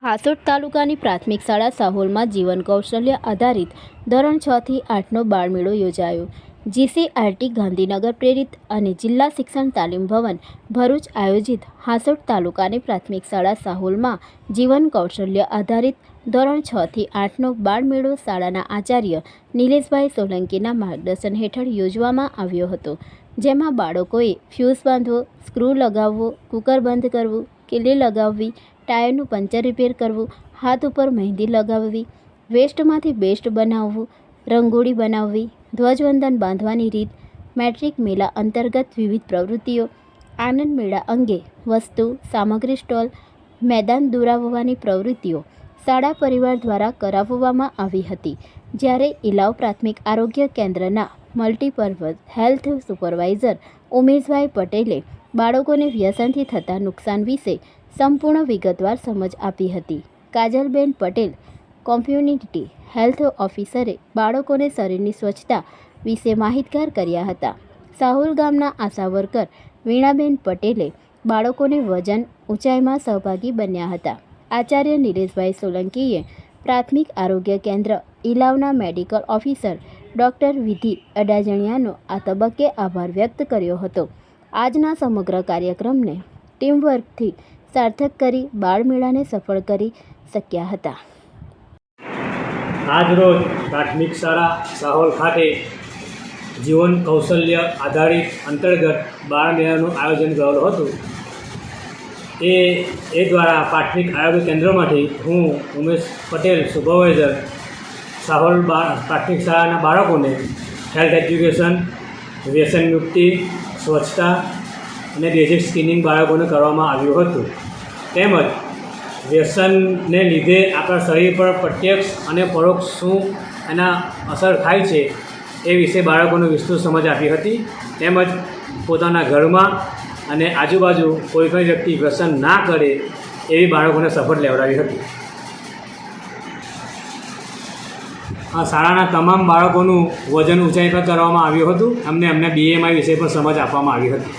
હાસોટ તાલુકાની પ્રાથમિક શાળા સાહોલમાં જીવન કૌશલ્ય આધારિત ધોરણ 6 થી 8નો બાળમેળો યોજાયો. જીસીઆરટી ગાંધીનગર પ્રેરિત અને જિલ્લા શિક્ષણ તાલીમ ભવન ભરૂચ આયોજિત હાસોટ તાલુકાની પ્રાથમિક શાળા સાહોલમાં જીવન કૌશલ્ય આધારિત ધોરણ 6 થી 8નો બાળમેળો શાળાના આચાર્ય નિલેશભાઈ સોલંકીના માર્ગદર્શન હેઠળ યોજવામાં આવ્યો હતો. જેમાં બાળકોએ ફ્યુઝ બાંધવો, સ્ક્રૂ લગાવવો, કુકર બંધ કરવું, કિલ્લી લગાવવી, ટાયરનું પંચર રિપેર કરવું, હાથ ઉપર મહેંદી લગાવવી, વેસ્ટમાંથી બેસ્ટ બનાવવું, રંગોળી બનાવવી, ધ્વજવંદન બાંધવાની રીત, મેટ્રિક મેળા અંતર્ગત વિવિધ પ્રવૃત્તિઓ, આનંદ મેળા અંગે વસ્તુ સામગ્રી સ્ટોલ, મેદાન દોરાવવાની પ્રવૃત્તિઓ શાળા પરિવાર દ્વારા કરાવવામાં આવી હતી. જ્યારે ઇલાવ પ્રાથમિક આરોગ્ય કેન્દ્રના મલ્ટીપર્પઝ હેલ્થ સુપરવાઇઝર ઉમેશભાઈ પટેલે બાળકોને વ્યસનથી થતા નુકસાન વિશે સંપૂર્ણ વિગતવાર સમજ આપી હતી. કાજલબેન પટેલ કોમ્યુનિટી હેલ્થ ઓફિસરે બાળકોને શરીરની સ્વચ્છતા વિશે માહિતગાર કર્યા હતા. સાહોલ ગામના આશા વર્કર વીણાબેન પટેલે બાળકોને વજન ઊંચાઈમાં સહભાગી બન્યા હતા. આચાર્ય નિલેશભાઈ સોલંકીએ પ્રાથમિક આરોગ્ય કેન્દ્ર ઇલાવના મેડિકલ ઓફિસર ડૉક્ટર વિધિ અડાજણિયાનો આ તબક્કે આભાર વ્યક્ત કર્યો હતો. આજના સમગ્ર કાર્યક્રમને ટીમવર્કથી સાર્થક કરી બાળમેળાને સફળ કરી શક્યા હતા. આજરોજ પ્રાથમિક શાળા સાહોલ ખાતે જીવન કૌશલ્ય આધારિત અંતર્ગત બાળમેળાનું આયોજન કરેલું હતું. એ દ્વારા પ્રાથમિક આરોગ્ય કેન્દ્રમાંથી હું ઉમેશ પટેલ સુપરવાઇઝર સાહોલ પ્રાથમિક શાળાના બાળકોને હેલ્થ એજ્યુકેશન, વ્યસન મુક્તિ, સ્વચ્છતા અને બેઝિક સ્કિનિંગ બાળકોને કરવામાં આવ્યું હતું. તેમજ વ્યસનને લીધે આપણા શરીર પર પ્રત્યક્ષ અને પરોક્ષ શું એના અસર થાય છે એ વિશે બાળકોને વિસ્તૃત સમજ આપી હતી. તેમજ પોતાના ઘરમાં અને આજુબાજુ કોઈ પણ વ્યક્તિ વ્યસન ના કરે એવી બાળકોને શપથ લેવડાવી હતી. આ શાળાના તમામ બાળકોનું વજન ઊંચાઈ પર કરવામાં આવ્યું હતું. એમને BMI વિશે પણ સમજ આપવામાં આવી હતી.